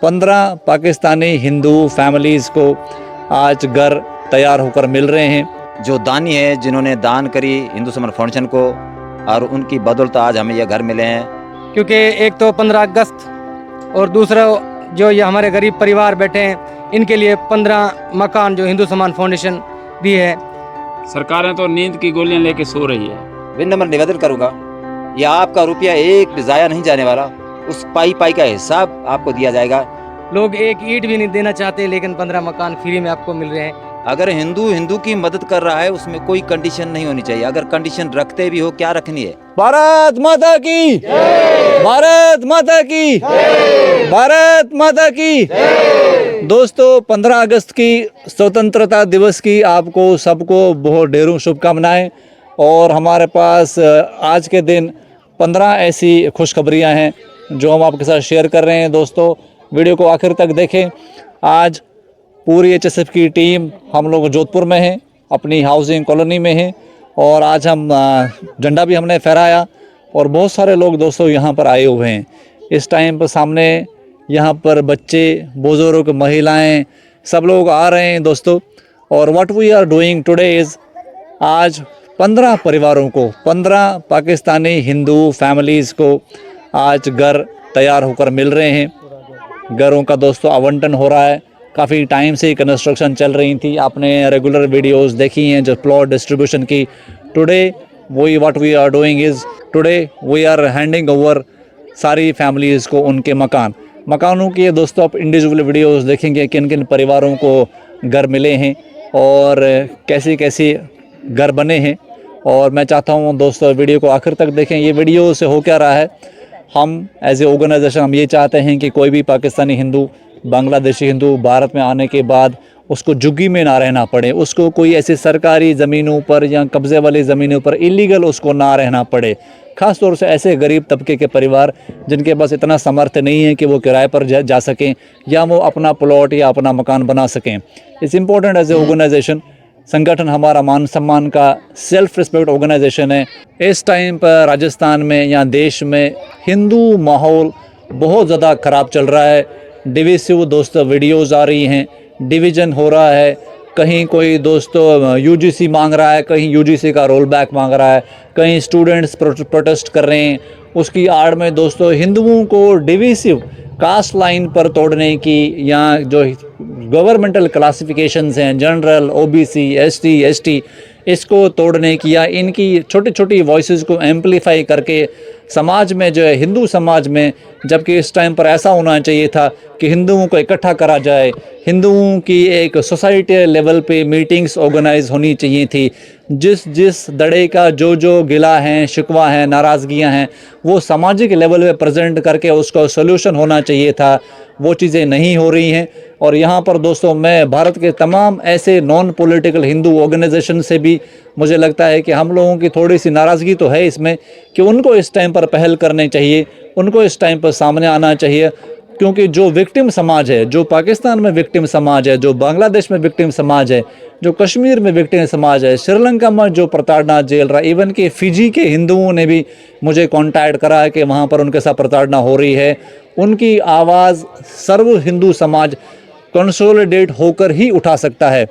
15 Pakistani Hindu families को आज घर तैयार होकर मिल रहे हैं। जो दानी है, जिन्होंने दान करी हिंदू समर फाउंडेशन को, और उनकी बदौलत आज हमें ये घर मिले हैं। क्योंकि एक तो 15 अगस्त और दूसरा जो ये हमारे गरीब परिवार बैठे हैं, इनके लिए 15 मकान जो हिंदू सम्मान फाउंडेशन दी है। सरकारें तो नींद की गोलियां लेके सो रही है। विनम्र निवेदन करूंगा, यह आपका रुपया एक ज़ाया नहीं जाने वाला, उस पाई पाई का हिसाब आपको दिया जाएगा। लोग एक ईंट भी नहीं देना चाहते, लेकिन 15 मकान फ्री में आपको मिल रहे हैं। अगर हिंदू की मदद कर रहा है, उसमें कोई कंडीशन नहीं होनी चाहिए। अगर कंडीशन रखते भी हो, क्या रखनी है? भारत माता की, भारत माता की, भारत माता की। दोस्तों, 15 अगस्त की स्वतंत्रता दिवस की आपको सबको बहुत ढेरों शुभकामनाएं। और हमारे पास आज के दिन 15 ऐसी खुशखबरियां हैं जो हम आपके साथ शेयर कर रहे हैं। दोस्तों, वीडियो को आखिर तक देखें। आज पूरी HSF की टीम हम लोग जोधपुर में हैं, अपनी हाउसिंग कॉलोनी में हैं, और आज हम झंडा भी हमने फहराया और बहुत सारे लोग दोस्तों यहाँ पर आए हुए हैं। इस टाइम पर सामने यहाँ पर बच्चे, बुजुर्ग, महिलाएं सब लोग आ रहे हैं दोस्तों। और what we are doing today is, आज 15 परिवारों को, 15 पाकिस्तानी हिंदू फैमिलीज़ को आज घर तैयार होकर मिल रहे हैं। घरों का दोस्तों आवंटन हो रहा है। काफ़ी टाइम से कंस्ट्रक्शन चल रही थी, आपने रेगुलर वीडियोस देखी हैं जो प्लॉट डिस्ट्रीब्यूशन की। टुडे वही what we are doing is, today we are handing over सारी फैमिलीज़ को उनके मकानों की दोस्तों आप इंडिविजुअल वीडियोस देखेंगे किन किन परिवारों को घर मिले हैं और कैसे कैसे घर बने हैं। और मैं चाहता हूँ दोस्तों वीडियो को आखिर तक देखें। ये वीडियो से हो क्या रहा है, हम एज ए ऑर्गेनाइजेशन हम ये चाहते हैं कि कोई भी पाकिस्तानी हिंदू, बांग्लादेशी हिंदू भारत में आने के बाद उसको झुग्गी में ना रहना पड़े, उसको कोई ऐसी सरकारी ज़मीनों पर या कब्ज़े वाली ज़मीनों पर इलीगल उसको ना रहना पड़े। ख़ास तौर से ऐसे गरीब तबके के परिवार जिनके पास इतना सामर्थ्य नहीं है कि वो किराए पर जा सकें या वो अपना प्लॉट या अपना मकान बना सकें। It's important as a organisation. संगठन हमारा मान सम्मान का सेल्फ रिस्पेक्ट ऑर्गेनाइजेशन है। इस टाइम पर राजस्थान में या देश में हिंदू माहौल बहुत ज़्यादा ख़राब चल रहा है। डिविसिव दोस्तों वीडियोज़ आ रही हैं, डिवीज़न हो रहा है। कहीं कोई दोस्तों UGC मांग रहा है, कहीं UGC का रोल बैक मांग रहा है, कहीं स्टूडेंट्स प्रोटेस्ट कर रहे हैं। उसकी आड़ में दोस्तों हिंदुओं को डिविसिव कास्ट लाइन पर तोड़ने की, या जो गवर्नमेंटल क्लासिफिकेशंस हैं जनरल, OBC, ST, ST, इसको तोड़ने की या इनकी छोटी छोटी वॉइसेस को एम्पलीफाई करके समाज में जो है हिंदू समाज में, जबकि इस टाइम पर ऐसा होना चाहिए था कि हिंदुओं को इकट्ठा करा जाए, हिंदुओं की एक सोसाइटी लेवल पे मीटिंग्स ऑर्गेनाइज होनी चाहिए थी। जिस दड़े का जो गिला है, शिकवा है, नाराज़गियां हैं, वो सामाजिक लेवल पे प्रेजेंट करके उसका सोल्यूशन होना चाहिए था। वो चीज़ें नहीं हो रही हैं। और यहाँ पर दोस्तों मैं भारत के तमाम ऐसे नॉन पॉलिटिकल हिंदू ऑर्गेनाइजेशन से भी मुझे लगता है कि हम लोगों की थोड़ी सी नाराज़गी तो है इसमें कि उनको इस टाइम पर पहल करनी चाहिए, उनको इस टाइम पर सामने आना चाहिए। क्योंकि जो विक्टिम समाज है, जो पाकिस्तान में विक्टिम समाज है, जो बांग्लादेश में विक्टिम समाज है, जो कश्मीर में विक्टिम समाज है, श्रीलंका में जो प्रताड़ना झेल रहा है, इवन कि फिजी के हिंदुओं ने भी मुझे कांटेक्ट करा है कि वहाँ पर उनके साथ प्रताड़ना हो रही है। उनकी आवाज़ सर्व हिंदू समाज कंसोलिडेट होकर ही उठा सकता है।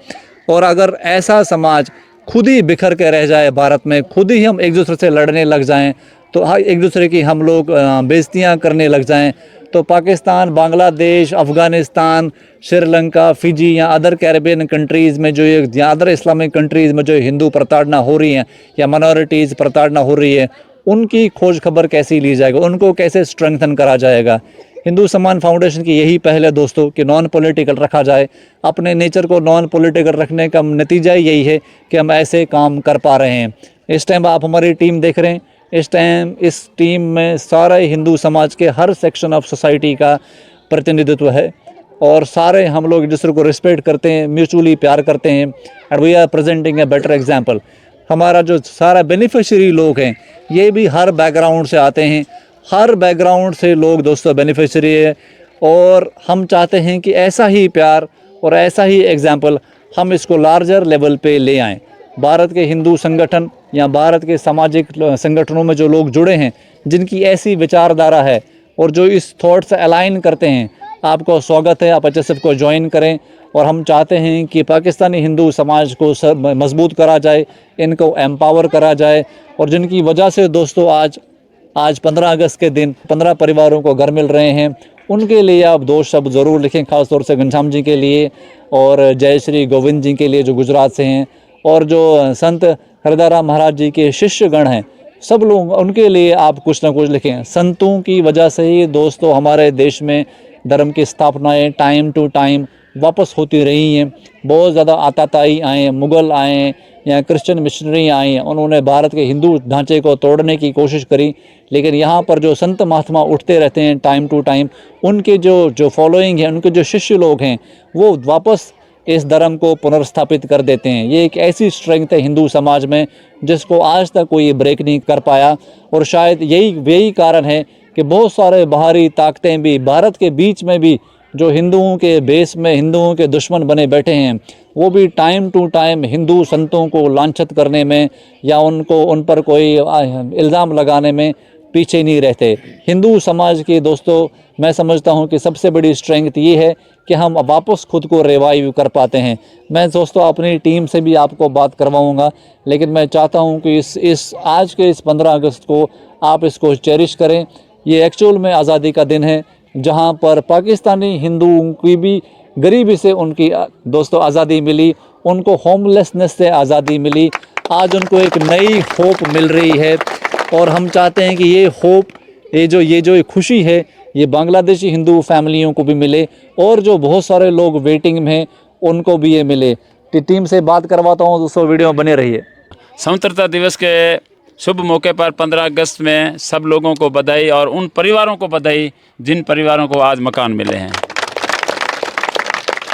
और अगर ऐसा समाज खुद ही बिखर के रह जाए भारत में, खुद ही हम एक दूसरे से लड़ने लग जाएं, तो एक दूसरे की हम लोग बेइज्जतियां करने लग जाएं, तो पाकिस्तान, बांग्लादेश, अफ़गानिस्तान, श्रीलंका, फिजी या अदर कैरेबियन कंट्रीज़ में जो ये या अदर इस्लामिक कंट्रीज़ में जो हिंदू प्रताड़ना हो रही है या माइनॉरिटीज़ प्रताड़ना हो रही है, उनकी खोज खबर कैसी ली जाएगी, उनको कैसे स्ट्रेंथन करा जाएगा। हिंदू सम्मान फाउंडेशन की यही पहल है दोस्तों कि नॉन पॉलिटिकल रखा जाए। अपने नेचर को नॉन पॉलिटिकल रखने का नतीजा यही है कि हम ऐसे काम कर पा रहे हैं। इस टाइम आप हमारी टीम देख रहे हैं, इस टाइम इस टीम में सारे हिंदू समाज के हर सेक्शन ऑफ सोसाइटी का प्रतिनिधित्व है और सारे हम लोग एक दूसरे को रिस्पेक्ट करते हैं, म्यूचुअली प्यार करते हैं। And we are presenting a better example. हमारा जो सारा बेनिफिशियरी लोग हैं ये भी हर बैकग्राउंड से आते हैं, हर बैकग्राउंड से लोग दोस्तों बेनिफिशियरी है। और हम चाहते हैं कि ऐसा ही प्यार और ऐसा ही एग्जाम्पल हम इसको लार्जर लेवल पे ले आएँ। भारत के हिंदू संगठन या भारत के सामाजिक संगठनों में जो लोग जुड़े हैं, जिनकी ऐसी विचारधारा है और जो इस थॉट से अलाइन करते हैं, आपको स्वागत है, आप HSF को ज्वाइन करें। और हम चाहते हैं कि पाकिस्तानी हिंदू समाज को मजबूत करा जाए, इनको एम्पावर करा जाए। और जिनकी वजह से दोस्तों आज 15 अगस्त के दिन 15 परिवारों को घर मिल रहे हैं, उनके लिए आप 2 शब्द ज़रूर लिखें, ख़ास तौर से घनश्याम जी के लिए और जय श्री गोविंद जी के लिए जो गुजरात से हैं, और जो संत हरदाराम महाराज जी के शिष्यगण हैं, सब लोग उनके लिए आप कुछ ना कुछ लिखें। संतों की वजह से ही दोस्तों हमारे देश में धर्म की स्थापनाएं टाइम टू टाइम वापस होती रही हैं। बहुत ज़्यादा आताताई आए, मुग़ल आए या क्रिश्चियन मिशनरी आए हैं, उन्होंने भारत के हिंदू ढांचे को तोड़ने की कोशिश करी, लेकिन यहाँ पर जो संत महात्मा उठते रहते हैं टाइम टू टाइम, उनके जो फॉलोइंग है, उनके जो शिष्य लोग हैं, वो वापस इस धर्म को पुनर्स्थापित कर देते हैं। ये एक ऐसी स्ट्रेंथ है हिंदू समाज में जिसको आज तक कोई ब्रेक नहीं कर पाया। और शायद यही कारण है कि बहुत सारे बाहरी ताकतें भी भारत के बीच में भी जो हिंदुओं के बेस में हिंदुओं के दुश्मन बने बैठे हैं, वो भी टाइम टू टाइम हिंदू संतों को लांछित करने में या उन पर कोई इल्ज़ाम लगाने में पीछे नहीं रहते। हिंदू समाज के दोस्तों, मैं समझता हूँ कि सबसे बड़ी स्ट्रेंथ ये है कि हम वापस खुद को रिवाइव कर पाते हैं। मैं दोस्तों अपनी टीम से भी आपको बात करवाऊँगा, लेकिन मैं चाहता हूँ कि आज के इस 15 अगस्त को आप इसको चेरिश करें। ये एक्चुअल में आज़ादी का दिन है, जहाँ पर पाकिस्तानी हिंदुओं की भी गरीबी से उनकी दोस्तों आज़ादी मिली, उनको होमलेसनेस से आज़ादी मिली। आज उनको एक नई होप मिल रही है, और हम चाहते हैं कि ये होप, ये जो खुशी है, ये बांग्लादेशी हिंदू फैमिलियों को भी मिले, और जो बहुत सारे लोग वेटिंग में हैं उनको भी ये मिले। टीम से बात करवाता हूँ, दोस्तों वीडियो में बने रहिए। स्वतंत्रता दिवस के शुभ मौके पर 15 अगस्त में सब लोगों को बधाई, और उन परिवारों को बधाई जिन परिवारों को आज मकान मिले हैं।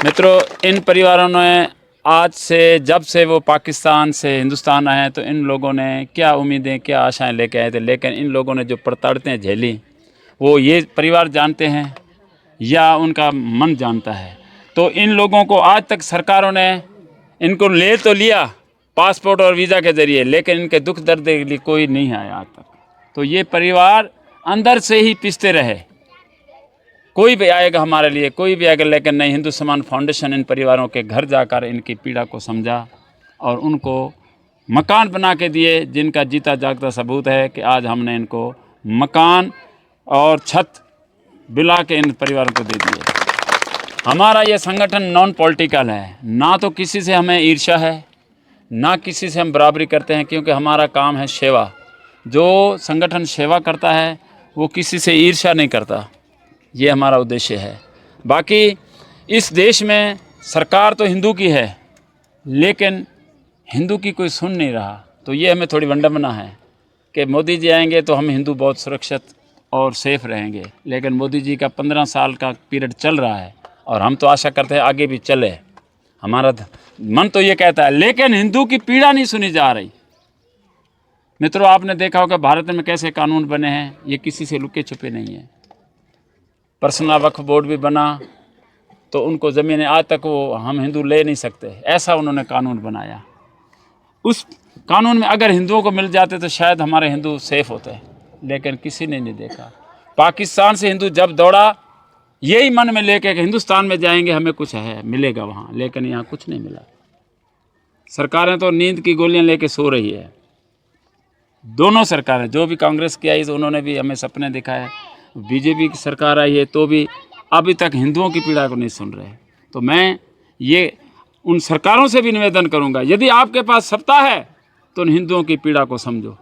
मित्रों, इन परिवारों ने आज से, जब से वो पाकिस्तान से हिंदुस्तान आए हैं, तो इन लोगों ने क्या उम्मीदें, क्या आशाएं लेके आए थे, लेकिन इन लोगों ने जो प्रताड़ितें झेली वो ये परिवार जानते हैं या उनका मन जानता है। तो इन लोगों को आज तक सरकारों ने इनको ले तो लिया पासपोर्ट और वीज़ा के ज़रिए, लेकिन इनके दुख दर्द के लिए कोई नहीं आया आज तक। तो ये परिवार अंदर से ही पिसते रहे, कोई भी आएगा हमारे लिए, कोई भी आएगा, लेकिन नहीं, हिंदू सम्मान फाउंडेशन इन परिवारों के घर जाकर इनकी पीड़ा को समझा और उनको मकान बना के दिए, जिनका जीता जागता सबूत है कि आज हमने इनको मकान और छत बिला के इन परिवारों को दे दिए। हमारा ये संगठन नॉन पॉलिटिकल है, ना तो किसी से हमें ईर्ष्या है, ना किसी से हम बराबरी करते हैं, क्योंकि हमारा काम है सेवा। जो संगठन सेवा करता है वो किसी से ईर्ष्या नहीं करता, ये हमारा उद्देश्य है। बाकी इस देश में सरकार तो हिंदू की है, लेकिन हिंदू की कोई सुन नहीं रहा। तो ये हमें थोड़ी विडंबना है कि मोदी जी आएंगे तो हम हिंदू बहुत सुरक्षित और सेफ रहेंगे, लेकिन मोदी जी का 15 साल का पीरियड चल रहा है और हम तो आशा करते हैं आगे भी चले। हमारा मन तो ये कहता है, लेकिन हिंदू की पीड़ा नहीं सुनी जा रही। मित्रों, आपने देखा होगा भारत में कैसे कानून बने हैं, ये किसी से लुके छुपे नहीं है। पर्सनल वक्फ बोर्ड भी बना तो उनको ज़मीनें आज तक वो हम हिंदू ले नहीं सकते, ऐसा उन्होंने कानून बनाया। उस कानून में अगर हिंदुओं को मिल जाते तो शायद हमारे हिंदू सेफ होते, लेकिन किसी ने नहीं देखा। पाकिस्तान से हिंदू जब दौड़ा यही मन में लेके कि हिंदुस्तान में जाएंगे, हमें कुछ है मिलेगा वहाँ, लेकिन यहाँ कुछ नहीं मिला। सरकारें तो नींद की गोलियां लेके सो रही है। दोनों सरकारें, जो भी कांग्रेस की आई तो उन्होंने भी हमें सपने दिखाए, बीजेपी की सरकार आई है तो भी अभी तक हिंदुओं की पीड़ा को नहीं सुन रहे। तो मैं ये उन सरकारों से भी निवेदन करूंगा, यदि आपके पास सत्ता है तो उन हिंदुओं की पीड़ा को समझो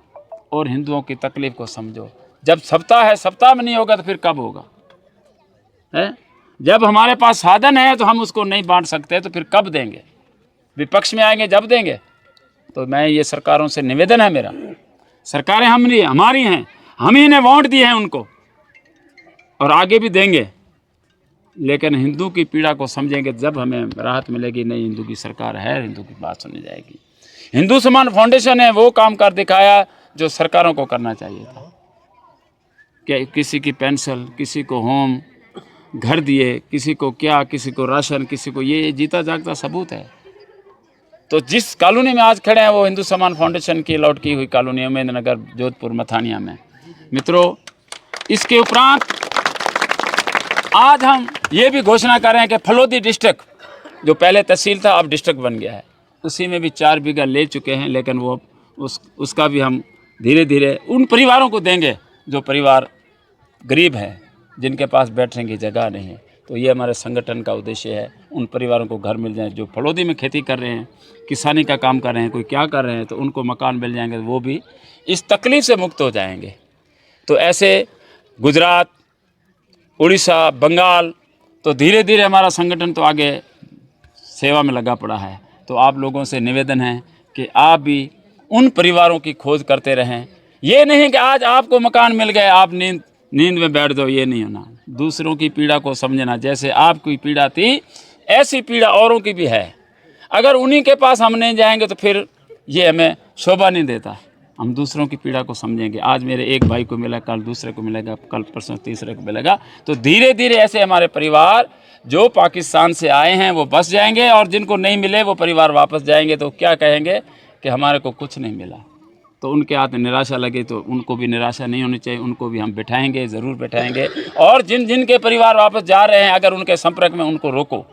और हिंदुओं की तकलीफ को समझो। जब सत्ता है, सत्ता में नहीं होगा तो फिर कब होगा है? जब हमारे पास साधन है तो हम उसको नहीं बांट सकते तो फिर कब देंगे? विपक्ष में आएंगे जब देंगे। तो मैं ये सरकारों से निवेदन है मेरा, सरकारें हमारी हैं, हम ही ने वोट दिए हैं उनको और आगे भी देंगे, लेकिन हिंदू की पीड़ा को समझेंगे जब हमें राहत मिलेगी। नहीं, हिंदू की सरकार है, हिंदू की बात सुनी जाएगी। हिंदू सम्मान फाउंडेशन है वो काम कर दिखाया जो सरकारों को करना चाहिए था कि किसी की पेंशन, किसी को होम घर दिए, किसी को क्या, किसी को राशन, किसी को ये जीता जागता सबूत है। तो जिस कॉलोनी में आज खड़े हैं वो हिंदू सम्मान फाउंडेशन की अलॉट की हुई कॉलोनी है, उमेंद्र नगर, जोधपुर, मथानिया में। मित्रों, इसके उपरांत आज हम ये भी घोषणा कर रहे हैं कि फलोदी डिस्ट्रिक्ट, जो पहले तहसील था अब डिस्ट्रिक्ट बन गया है, उसी में भी 4 बीघा ले चुके हैं, लेकिन वो उसका भी हम धीरे धीरे उन परिवारों को देंगे जो परिवार गरीब हैं, जिनके पास बैठने की जगह नहीं है। तो ये हमारे संगठन का उद्देश्य है, उन परिवारों को घर मिल जाए जो फलोदी में खेती कर रहे हैं, किसानी का काम कर रहे हैं, कोई क्या कर रहे हैं, तो उनको मकान मिल जाएंगे, वो भी इस तकलीफ़ से मुक्त हो जाएंगे। तो ऐसे गुजरात, उड़ीसा, बंगाल, तो धीरे धीरे हमारा संगठन तो आगे सेवा में लगा पड़ा है। तो आप लोगों से निवेदन है कि आप भी उन परिवारों की खोज करते रहें। ये नहीं कि आज आपको मकान मिल गए आप नींद में बैठ जाओ, ये नहीं होना। दूसरों की पीड़ा को समझना, जैसे आपकी पीड़ा थी ऐसी पीड़ा औरों की भी है। अगर उन्हीं के पास हम नहीं जाएंगे तो फिर ये हमें शोभा नहीं देता। हम दूसरों की पीड़ा को समझेंगे। आज मेरे एक भाई को मिला, कल दूसरे को मिलेगा, कल परसों तीसरे को मिलेगा। तो धीरे धीरे ऐसे हमारे परिवार जो पाकिस्तान से आए हैं वो बस जाएंगे, और जिनको नहीं मिले वो परिवार वापस जाएंगे। तो क्या कहेंगे कि हमारे को कुछ नहीं मिला। तो उनके हाथ में निराशा लगे, तो उनको भी निराशा नहीं होनी चाहिए, उनको भी हम बिठाएंगे, ज़रूर बिठाएंगे। और जिनके परिवार वापस जा रहे हैं, अगर उनके संपर्क में, उनको रोको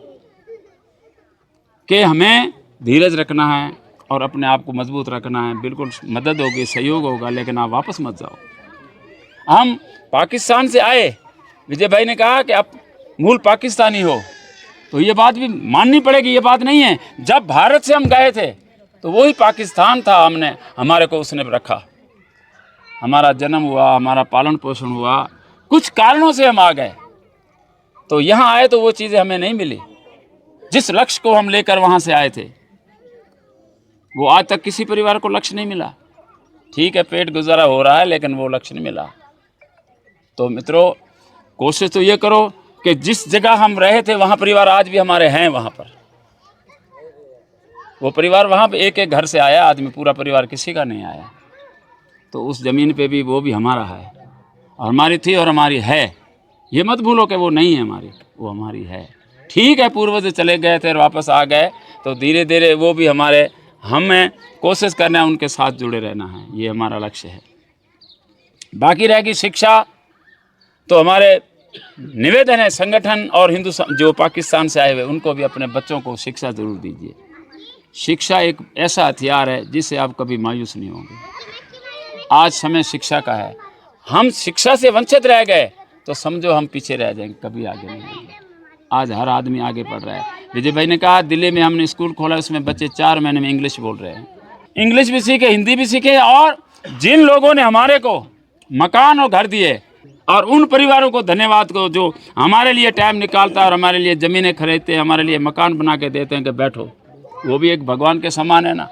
कि हमें धीरज रखना है और अपने आप को मजबूत रखना है। बिल्कुल मदद होगी, सहयोग होगा, लेकिन आप वापस मत जाओ। हम पाकिस्तान से आए, विजय भाई ने कहा कि आप मूल पाकिस्तानी हो, तो ये बात भी माननी पड़ेगी। ये बात नहीं है, जब भारत से हम गए थे तो वही पाकिस्तान था, हमारे को उसने रखा, हमारा जन्म हुआ, हमारा पालन पोषण हुआ, कुछ कारणों से हम आ गए। तो यहाँ आए तो वो चीज़ें हमें नहीं मिली, जिस लक्ष्य को हम लेकर वहाँ से आए थे वो आज तक किसी परिवार को लक्ष्य नहीं मिला। ठीक है, पेट गुजारा हो रहा है, लेकिन वो लक्ष्य नहीं मिला। तो मित्रों, कोशिश तो ये करो कि जिस जगह हम रहे थे वहाँ परिवार आज भी हमारे हैं, वहाँ पर वो परिवार, वहाँ पे एक एक घर से आया आदमी, पूरा परिवार किसी का नहीं आया। तो उस ज़मीन पे भी वो भी हमारा है, और हमारी थी और हमारी है। ये मत भूलो कि वो नहीं है हमारी, वो हमारी है। ठीक है, पूर्वज चले गए थे और वापस आ गए, तो धीरे धीरे वो भी हमारे, हमें कोशिश करना है उनके साथ जुड़े रहना है, ये हमारा लक्ष्य है। बाकी रहेगी शिक्षा, तो हमारे निवेदन है संगठन और हिंदू जो पाकिस्तान से आए हुए, उनको भी अपने बच्चों को शिक्षा ज़रूर दीजिए। शिक्षा एक ऐसा हथियार है जिससे आप कभी मायूस नहीं होंगे। आज समय शिक्षा का है, हम शिक्षा से वंचित रह गए तो समझो हम पीछे रह जाएंगे, कभी आगे नहीं बढ़ेंगे। आज हर आदमी आगे बढ़ रहा है। विजय भाई ने कहा दिल्ली में हमने स्कूल खोला, उसमें बच्चे 4 महीने में इंग्लिश बोल रहे हैं, इंग्लिश भी सीखे, हिंदी भी सीखे। और जिन लोगों ने हमारे को मकान और घर दिए, और उन परिवारों को धन्यवाद को जो हमारे लिए टाइम निकालता है और हमारे लिए ज़मीनें खरीदते हैं, हमारे लिए मकान बना के देते हैं कि बैठो, वो भी एक भगवान के समान है ना,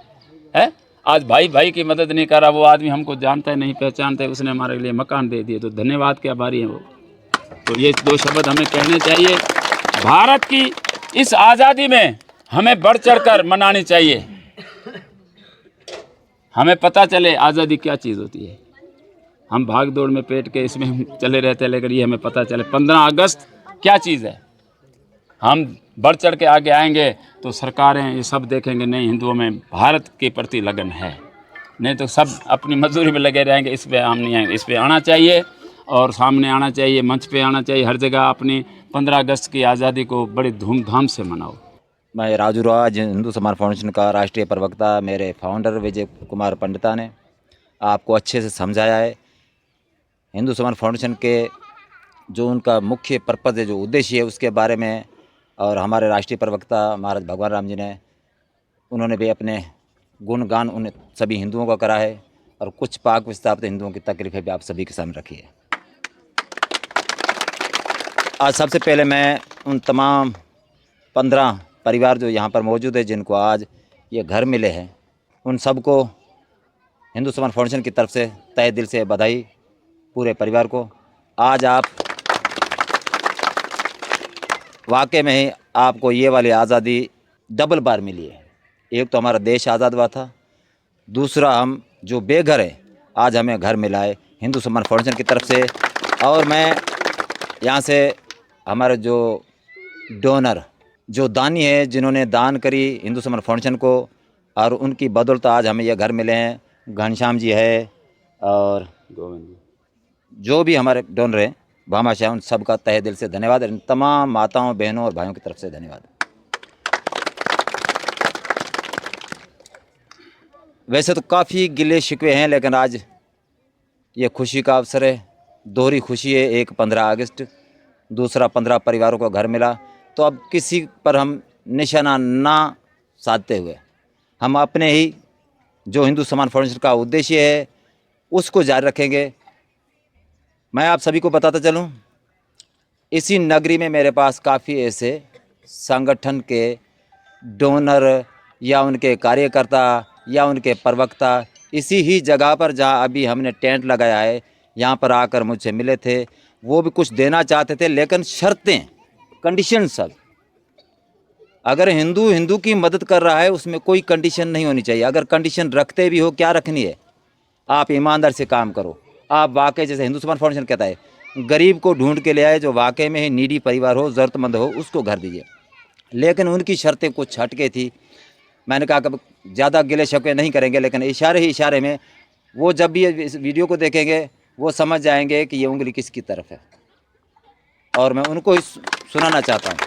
है। आज भाई भाई की मदद नहीं कर रहा, वो आदमी हमको जानता है नहीं पहचानता है, उसने हमारे लिए मकान दे दिए, तो धन्यवाद के आभारी हैं वो। तो ये 2 शब्द हमें कहने चाहिए। भारत की इस आज़ादी में हमें बढ़ चढ़ कर मनानी चाहिए। हमें पता चले आज़ादी क्या चीज़ होती है। हम भाग दौड़ में पेट के इसमें हम चले रहते हैं, लेकिन ये हमें पता चले 15 अगस्त क्या चीज़ है। हम बढ़ चढ़ के आगे आएंगे तो सरकारें ये सब देखेंगे, नहीं हिंदुओं में भारत के प्रति लगन है, नहीं तो सब अपनी मजदूरी में लगे रहेंगे। इस पे हम नहीं आएंगे, इस पे आना चाहिए और सामने आना चाहिए, मंच पे आना चाहिए। हर जगह अपनी 15 अगस्त की आज़ादी को बड़ी धूमधाम से मनाओ। मैं राजू राज, हिंदू समाज फाउंडेशन का राष्ट्रीय प्रवक्ता, मेरे फाउंडर विजय कुमार पंडिता ने आपको अच्छे से समझाया है। हिंदू समाज फाउंडेशन के जो उनका मुख्य पर्पज़ है, जो उद्देश्य है, उसके बारे में, और हमारे राष्ट्रीय प्रवक्ता महाराज भगवान राम जी ने, उन्होंने भी अपने गुणगान उन सभी हिंदुओं का करा है, और कुछ पाक विस्थापित हिंदुओं की तकलीफें भी आप सभी के सामने रखी है। आज सबसे पहले मैं उन तमाम 15 परिवार जो यहाँ पर मौजूद है, जिनको आज ये घर मिले हैं, उन सबको हिंदू समाज फाउंडेशन की तरफ से तहे दिल से बधाई, पूरे परिवार को। आज आप वाकई में ही आपको ये वाली आज़ादी डबल बार मिली है। एक तो हमारा देश आज़ाद हुआ था, दूसरा हम जो बेघर हैं आज हमें घर मिला है हिंदू समाज फाउंडेशन की तरफ से। और मैं यहाँ से हमारे जो डोनर, जो दानी है, जिन्होंने दान करी हिंदू समाज फाउंडेशन को, और उनकी बदौलत आज हमें ये घर मिले हैं। घनश्याम जी है और गोविंद, जो भी हमारे डोनर हैं, भामाशाह, उन सबका तहे दिल से धन्यवाद। इन तमाम माताओं, बहनों और भाइयों की तरफ से धन्यवाद। वैसे तो काफ़ी गिले शिकवे हैं, लेकिन आज ये खुशी का अवसर है, दोहरी खुशी है। एक 15 अगस्त, दूसरा 15 परिवारों को घर मिला। तो अब किसी पर हम निशाना ना साधते हुए हम अपने ही जो हिंदू सम्मान फाउंडेशन का उद्देश्य है उसको जारी रखेंगे। मैं आप सभी को बताता चलूं, इसी नगरी में मेरे पास काफ़ी ऐसे संगठन के डोनर या उनके कार्यकर्ता या उनके प्रवक्ता इसी ही जगह पर जहां अभी हमने टेंट लगाया है यहाँ पर आकर मुझसे मिले थे। वो भी कुछ देना चाहते थे, लेकिन शर्तें, कंडीशन सब। अगर हिंदू हिंदू की मदद कर रहा है उसमें कोई कंडीशन नहीं होनी चाहिए। अगर कंडीशन रखते भी हो, क्या रखनी है? आप ईमानदार से काम करो। आप वाकई, जैसे हिंदू सम्मान फाउंडेशन कहता है, गरीब को ढूंढ के ले आए, जो वाकई में ही नीडी परिवार हो, ज़रूरतमंद हो, उसको घर दीजिए। लेकिन उनकी शर्तें कुछ हटके थी। मैंने कहा कि ज़्यादा गिले शिकवे नहीं करेंगे, लेकिन इशारे ही इशारे में वो जब भी इस वीडियो को देखेंगे वो समझ जाएंगे कि ये उंगली किसकी तरफ है। और मैं उनको ही सुनाना चाहता हूँ,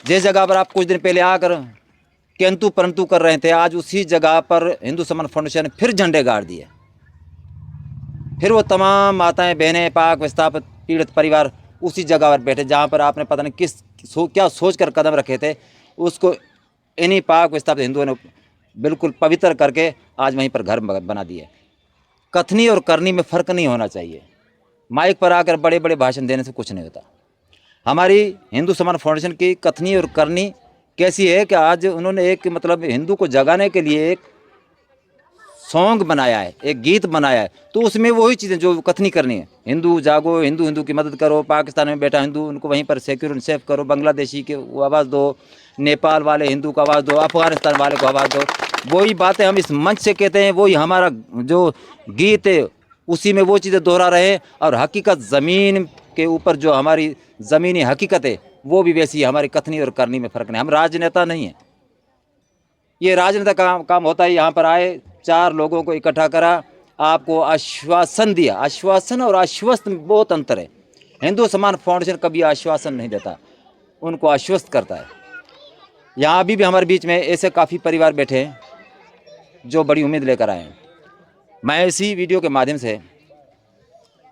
जिस जगह पर आप कुछ दिन पहले आकर किंतु परंतु कर रहे थे, आज उसी जगह पर हिंदू सम्मान फाउंडेशन ने फिर झंडे गाड़ दिए। फिर वो तमाम माताएं, बहनें, पाक विस्थापित पीड़ित परिवार उसी जगह पर बैठे जहाँ पर आपने पता नहीं क्या सोचकर कदम रखे थे, उसको इन्हीं पाक विस्थापित हिंदुओं ने बिल्कुल पवित्र करके आज वहीं पर घर बना दिए। कथनी और करनी में फ़र्क नहीं होना चाहिए। माइक पर आकर बड़े बड़े भाषण देने से कुछ नहीं होता। हमारी हिंदू सम्मान फाउंडेशन की कथनी और करनी कैसी है कि आज उन्होंने एक मतलब हिंदू को जगाने के लिए एक सॉन्ग बनाया है, एक गीत बनाया है। तो उसमें वही चीज़ें जो कथनी करनी है, हिंदू जागो, हिंदू हिंदू की मदद करो, पाकिस्तान में बैठा हिंदू उनको वहीं पर सिक्योर एंड सेफ करो, बांग्लादेशी के वो आवाज़ दो, नेपाल वाले हिंदू को आवाज़ दो, अफगानिस्तान वाले को आवाज़ दो। वही बातें हम इस मंच से कहते हैं, वही हमारा जो गीत है उसी में वो चीज़ें दोहरा रहे हैं। और हकीकत ज़मीन के ऊपर जो हमारी ज़मीनी हकीकत है वो भी वैसी है। हमारी कथनी और करनी में फ़र्क नहीं। हम राजनेता नहीं हैं, ये राजनेता का काम होता है। यहाँ पर आए, 4 लोगों को इकट्ठा करा, आपको आश्वासन दिया। आश्वासन और आश्वस्त में बहुत अंतर है। हिंदू सम्मान फाउंडेशन कभी आश्वासन नहीं देता, उनको आश्वस्त करता है। यहाँ अभी भी हमारे बीच में ऐसे काफ़ी परिवार बैठे हैं जो बड़ी उम्मीद लेकर आए हैं। मैं इसी वीडियो के माध्यम से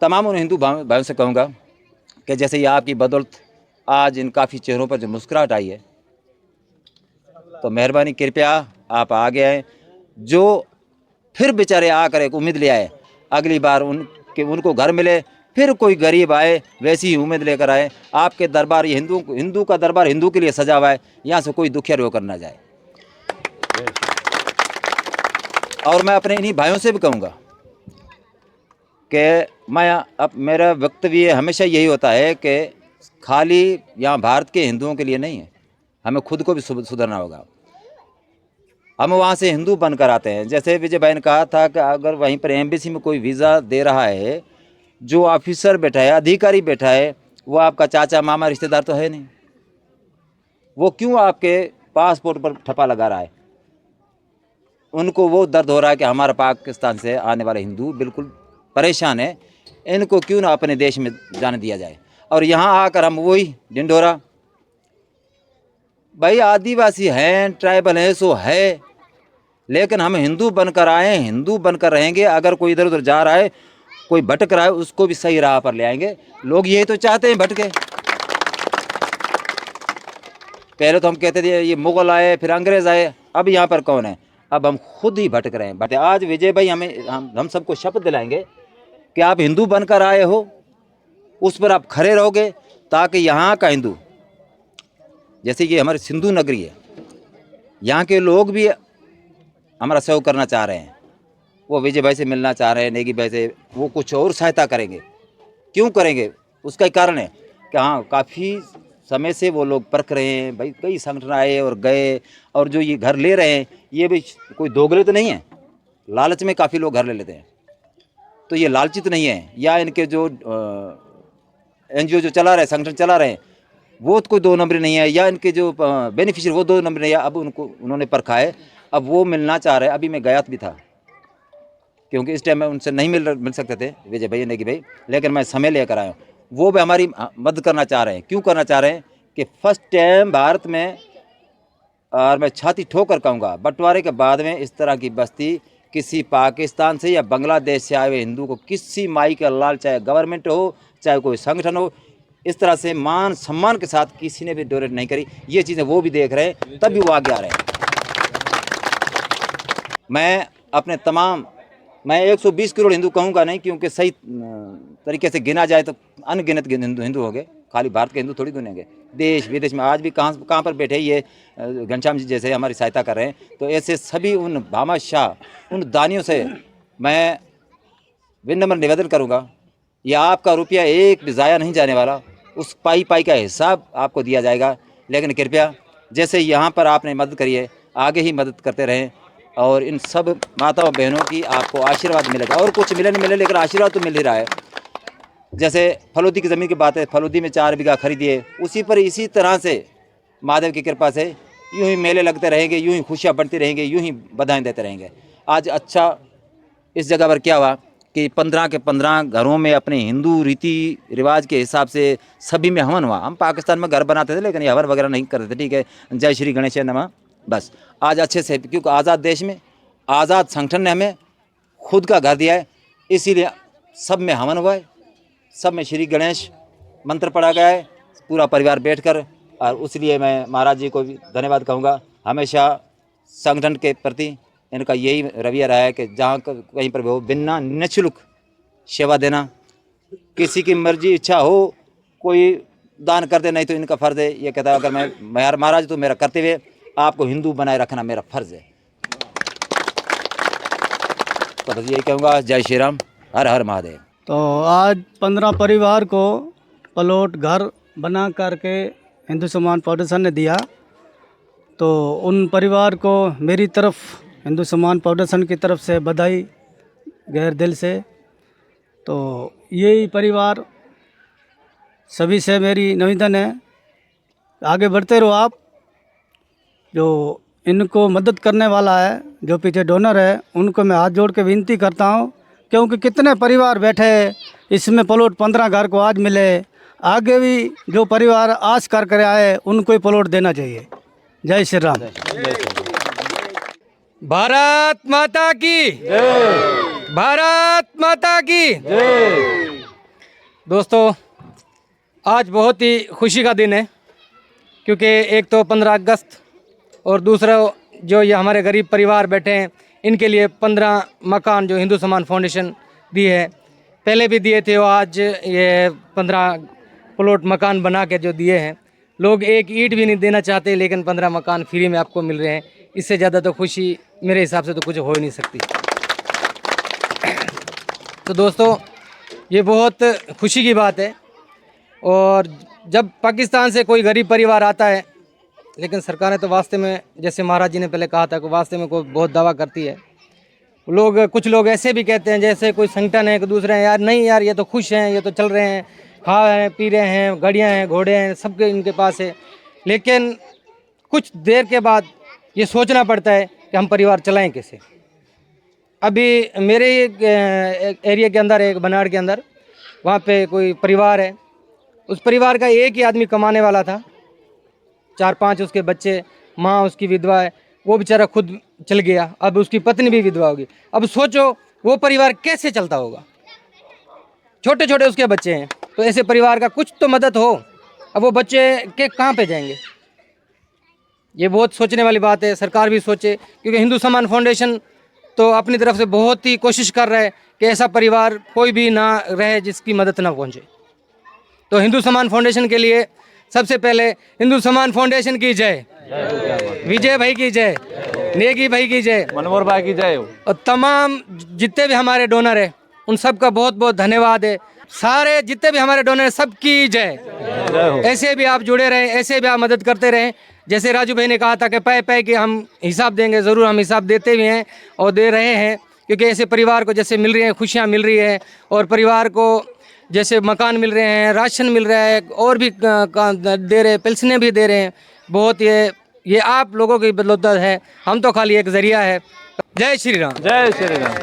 तमाम उन हिंदू भाइयों से कहूँगा कि जैसे ये आपकी बदौलत आज इन काफ़ी चेहरों पर जो मुस्कुराहट आई है, तो मेहरबानी कृपया आप आगे आए। जो फिर बेचारे आकर एक उम्मीद ले आए, अगली बार उनको घर मिले, फिर कोई गरीब आए, वैसी ही उम्मीद लेकर आए। आपके दरबार, ये हिंदू का दरबार हिंदू के लिए सजा हुआ है, यहाँ से कोई दुखिया होकर ना जाए। और मैं अपने इन्हीं भाइयों से भी कहूँगा कि मेरा वक्तव्य हमेशा यही होता है कि खाली यहाँ भारत के हिंदुओं के लिए नहीं है, हमें खुद को भी सुधरना होगा। हम वहाँ से हिंदू बनकर आते हैं। जैसे विजय भाई ने कहा था कि अगर वहीं पर एम्बेसी में कोई वीज़ा दे रहा है, जो ऑफिसर बैठा है, अधिकारी बैठा है, वो आपका चाचा मामा रिश्तेदार तो है नहीं, वो क्यों आपके पासपोर्ट पर ठप्पा लगा रहा है? उनको वो दर्द हो रहा है कि हमारा पाकिस्तान से आने वाले हिंदू बिल्कुल परेशान है, इनको क्यों ना अपने देश में जाने दिया जाए। और यहाँ आकर हम वही ढिंढोरा, भाई आदिवासी हैं, ट्राइबल हैं, सो है, लेकिन हम हिंदू बनकर आए, हिंदू बनकर रहेंगे। अगर कोई इधर उधर जा रहा है, कोई भटक रहा है, उसको भी सही राह पर ले आएंगे। लोग यही तो चाहते हैं, भटके। पहले तो हम कहते थे ये मुगल आए, फिर अंग्रेज आए, अब यहाँ पर कौन है? अब हम खुद ही भटक रहे हैं। बट आज विजय भाई हम सबको शपथ दिलाएंगे कि आप हिंदू बनकर आए हो, उस पर आप खड़े रहोगे, ताकि यहाँ का हिंदू, जैसे ये हमारी सिंधु नगरी है, यहाँ के लोग भी हमारा सहयोग करना चाह रहे हैं। वो विजय भाई से मिलना चाह रहे हैं, नेगी भाई से, वो कुछ और सहायता करेंगे। क्यों करेंगे? उसका कारण है कि हाँ, काफ़ी समय से वो लोग परख रहे हैं। भाई कई संगठन आए और गए, और जो ये घर ले रहे हैं ये भी कोई दोगले तो नहीं है। लालच में काफ़ी लोग घर ले लेते हैं, तो ये लालची तो नहीं है। या इनके जो NGO जो चला रहे हैं, संगठन चला रहे हैं, वो तो कोई 2 नंबरी नहीं है। या इनके जो बेनिफिशियरी वो 2 नंबरी नहीं है। अब उन्होंने परखा है, अब वो मिलना चाह रहे हैं। अभी मैं गया भी था, क्योंकि इस टाइम में उनसे नहीं मिल सकते थे विजय भाई, नेगी भाई, लेकिन मैं समय लेकर आया हूँ। वो भी हमारी मदद करना चाह रहे हैं। क्यों करना चाह रहे हैं कि फर्स्ट टाइम भारत में, और मैं छाती ठोकर कहूँगा, बंटवारे के बाद में इस तरह की बस्ती किसी पाकिस्तान से या बांग्लादेश से आए हुए हिंदू को किसी माई का लाल, चाहे गवर्नमेंट हो चाहे कोई संगठन हो, इस तरह से मान सम्मान के साथ किसी ने भी डोनेट नहीं करी। ये चीज़ें वो भी देख रहे हैं, तब भी वो आगे आ रहे हैं। मैं अपने मैं 120 करोड़ हिंदू कहूँगा नहीं, क्योंकि सही तरीके से गिना जाए तो अनगिनत हिंदू हो गए, खाली भारत के हिंदू थोड़ी गिनेंगे। देश विदेश में आज भी कहाँ पर बैठे ये घनश्याम जी जैसे हमारी सहायता कर रहे हैं। तो ऐसे सभी उन भामाशाह, उन दानियों से मैं विनम्र निवेदन करूँगा, यह आपका रुपया एक भी ज़ाया नहीं जाने वाला, उस पाई का हिसाब आपको दिया जाएगा। लेकिन कृपया जैसे यहाँ पर आपने मदद करी है, आगे ही मदद करते रहें, और इन सब माताओं बहनों की आपको आशीर्वाद मिलेगा। और कुछ मिले नहीं मिले, लेकिन आशीर्वाद तो मिल ही रहा है। जैसे फलोदी की ज़मीन की बात है, फलोदी में 4 बीघा खरीदिए, उसी पर इसी तरह से महादेव की कृपा से यूं ही मेले लगते रहेंगे, यूं ही खुशियाँ बढ़ती रहेंगी, यूं ही बधाई देते रहेंगे। आज अच्छा इस जगह पर क्या हुआ कि 15 के 15 घरों में अपने हिंदू रीति रिवाज के हिसाब से सभी में हवन हुआ। हम पाकिस्तान में घर बनाते थे, लेकिन ये हवन वगैरह नहीं करते थे। ठीक है, जय श्री गणेश नमः, बस। आज अच्छे से, क्योंकि आज़ाद देश में आज़ाद संगठन ने हमें खुद का घर दिया है, इसीलिए सब में हवन हुआ है, सब में श्री गणेश मंत्र पढ़ा गया है, पूरा परिवार बैठकर। और इसलिए मैं महाराज जी को भी धन्यवाद कहूँगा। हमेशा संगठन के प्रति इनका यही रवैया रहा है कि जहाँ कहीं पर भी हो, बिना निःशुल्क सेवा देना। किसी की मर्जी इच्छा हो कोई दान कर दे, नहीं तो इनका फ़र्ज़ है। ये कहता है अगर मैं महाराज तो मेरा कर्तव्य, आपको हिंदू बनाए रखना मेरा फ़र्ज़ है। तो बस यही कहूँगा, जय श्री राम, हर हर महादेव। तो आज 15 परिवार को प्लॉट घर बना करके हिंदू सम्मान फाउंडेशन ने दिया। तो उन परिवार को मेरी तरफ, हिंदू सम्मान फाउंडेशन की तरफ से बधाई गहर दिल से। तो यही परिवार सभी से मेरी निवेदन है, आगे बढ़ते रहो आप। जो इनको मदद करने वाला है, जो पीछे डोनर है, उनको मैं हाथ जोड़ के विनती करता हूँ, क्योंकि कितने परिवार बैठे इसमें प्लॉट 15 घर को आज मिले। आगे भी जो परिवार आस कर आए उनको ही प्लॉट देना चाहिए। जय श्री राम। भारत माता की जय। भारत माता की जय। दोस्तों, आज बहुत ही खुशी का दिन है, क्योंकि एक तो 15 अगस्त और दूसरा जो ये हमारे गरीब परिवार बैठे हैं, इनके लिए 15 मकान जो हिंदू सम्मान फाउंडेशन दी है, पहले भी दिए थे, वो आज ये 15 प्लॉट मकान बना के जो दिए हैं। लोग एक ईंट भी नहीं देना चाहते, लेकिन 15 मकान फ्री में आपको मिल रहे हैं। इससे ज़्यादा तो खुशी मेरे हिसाब से तो कुछ हो ही नहीं सकती। तो दोस्तों, ये बहुत खुशी की बात है। और जब पाकिस्तान से कोई गरीब परिवार आता है, लेकिन सरकारें तो वास्ते में, जैसे महाराज जी ने पहले कहा था, कि वास्ते में कोई बहुत दावा करती है। कुछ लोग ऐसे भी कहते हैं जैसे कोई संगठन है कि दूसरे हैं, यार नहीं यार, ये तो खुश हैं, ये तो चल रहे हैं, खा रहे हैं, पी रहे हैं, गाड़ियाँ हैं, घोड़े हैं, सबके इनके पास है। लेकिन कुछ देर के बाद ये सोचना पड़ता है कि हम परिवार चलाएं कैसे। अभी मेरे एरिया के अंदर, एक बनाड़ के अंदर, वहाँ पे कोई परिवार है, उस परिवार का एक ही आदमी कमाने वाला था, 4-5 उसके बच्चे, माँ उसकी विधवा है, वो बेचारा खुद चल गया, अब उसकी पत्नी भी विधवा होगी। अब सोचो वो परिवार कैसे चलता होगा, छोटे छोटे उसके बच्चे हैं। तो ऐसे परिवार का कुछ तो मदद हो। अब वो बच्चे के कहाँ पे जाएंगे? ये बहुत सोचने वाली बात है। सरकार भी सोचे, क्योंकि हिंदू सम्मान फाउंडेशन तो अपनी तरफ से बहुत ही कोशिश कर रहा है कि ऐसा परिवार कोई भी ना रहे जिसकी मदद ना पहुँचे। तो हिंदू सम्मान फाउंडेशन के लिए सबसे पहले हिंदू सम्मान फाउंडेशन की जय, विजय भाई की जय, नेगी भाई की जय, मनोहर भाई की जय। और तमाम जितने भी हमारे डोनर हैं उन सब का बहुत बहुत धन्यवाद है। सारे जितने भी हमारे डोनर हैं सबकी जय। ऐसे भी आप जुड़े रहें, ऐसे भी आप मदद करते रहें। जैसे राजू भाई ने कहा था कि पै कि हम हिसाब देंगे, ज़रूर हम हिसाब देते भी हैं और दे रहे हैं, क्योंकि ऐसे परिवार को जैसे मिल रही हैं, खुशियाँ मिल रही हैं, और परिवार को जैसे मकान मिल रहे हैं, राशन मिल रहा है, और भी दे रहे हैं, पेंशनें भी दे रहे हैं। बहुत ये आप लोगों की बदौलत है, हम तो खाली एक ज़रिया है। जय श्री राम। जय श्री राम।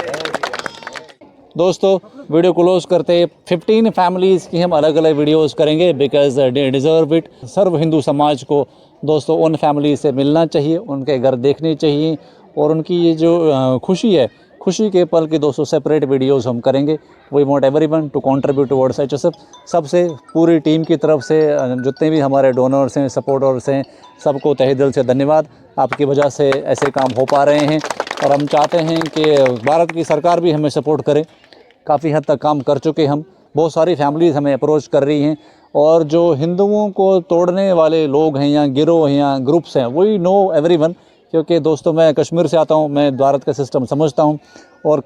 दोस्तों वीडियो क्लोज करते 15 फैमिलीज़ की हम अलग अलग वीडियोस करेंगे बिकॉज दे डिज़र्व इट। सर्व हिंदू समाज को दोस्तों उन फैमिली से मिलना चाहिए, उनके घर देखने चाहिए और उनकी ये जो खुशी है, खुशी के पल की दोस्तों सेपरेट वीडियोस हम करेंगे। We want everyone to contribute towards HSF। सबसे पूरी टीम की तरफ से जितने भी हमारे डोनर्स हैं, सपोर्टर्स हैं, सबको तहे दिल से धन्यवाद। आपकी वजह से ऐसे काम हो पा रहे हैं और हम चाहते हैं कि भारत की सरकार भी हमें सपोर्ट करे। काफ़ी हद तक काम कर चुके हम, बहुत सारी फैमिलीज़ हमें अप्रोच कर रही हैं और जो हिंदुओं को तोड़ने वाले लोग हैं या गिरोह हैं या ग्रुप्स हैं, वी नो एवरीवन, क्योंकि दोस्तों मैं कश्मीर से आता हूं, मैं भारत का सिस्टम समझता हूं और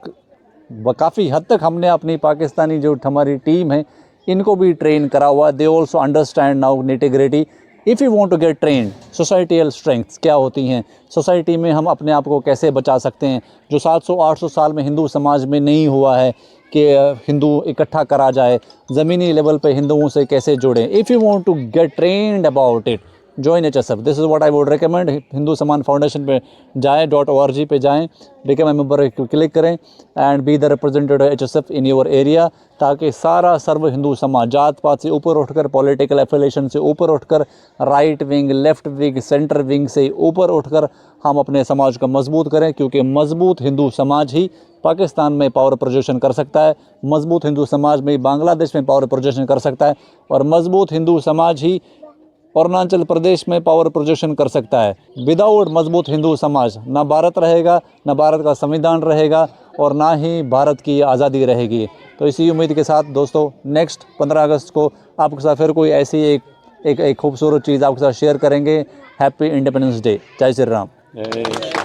काफ़ी हद तक हमने अपनी पाकिस्तानी जो हमारी टीम है इनको भी ट्रेन करा हुआ। They also understand now nitty gritty. If you want to get trained, societal strengths क्या होती हैं, सोसाइटी में हम अपने आप को कैसे बचा सकते हैं, जो 700-800 साल में हिंदू समाज में नहीं हुआ है कि हिंदू इकट्ठा करा जाए, ज़मीनी लेवल पे हिंदुओं से कैसे जुड़ें। If you want to get trained about it, join HSF। This is what I would recommend. Hindu Samman Foundation पे जाएँ, .org पे जाएँ, बिकम ए मेंबर क्लिक करें and be the representative HSF in your area, ताकि सारा सर्व हिंदू समाज जात पात से ऊपर उठकर, पॉलिटिकल एफिलिएशन से ऊपर उठकर, right wing, left wing, centre wing से ऊपर उठकर हम अपने समाज को मजबूत करें, क्योंकि मजबूत हिंदू समाज ही पाकिस्तान में पावर प्रोजेक्शन कर सकता है, मजबूत हिंदू समाज में बांग्लादेश में पावर प्रोजेक्शन कर सकता है और मजबूत हिंदू समाज ही अरुणाचल प्रदेश में पावर प्रोजेक्शन कर सकता है। विदाउट मजबूत हिंदू समाज ना भारत रहेगा, ना भारत का संविधान रहेगा और ना ही भारत की आज़ादी रहेगी। तो इसी उम्मीद के साथ दोस्तों नेक्स्ट 15 अगस्त को आपके साथ फिर कोई ऐसी एक खूबसूरत चीज़ आपके साथ शेयर करेंगे। Happy independence day. जय श्री राम।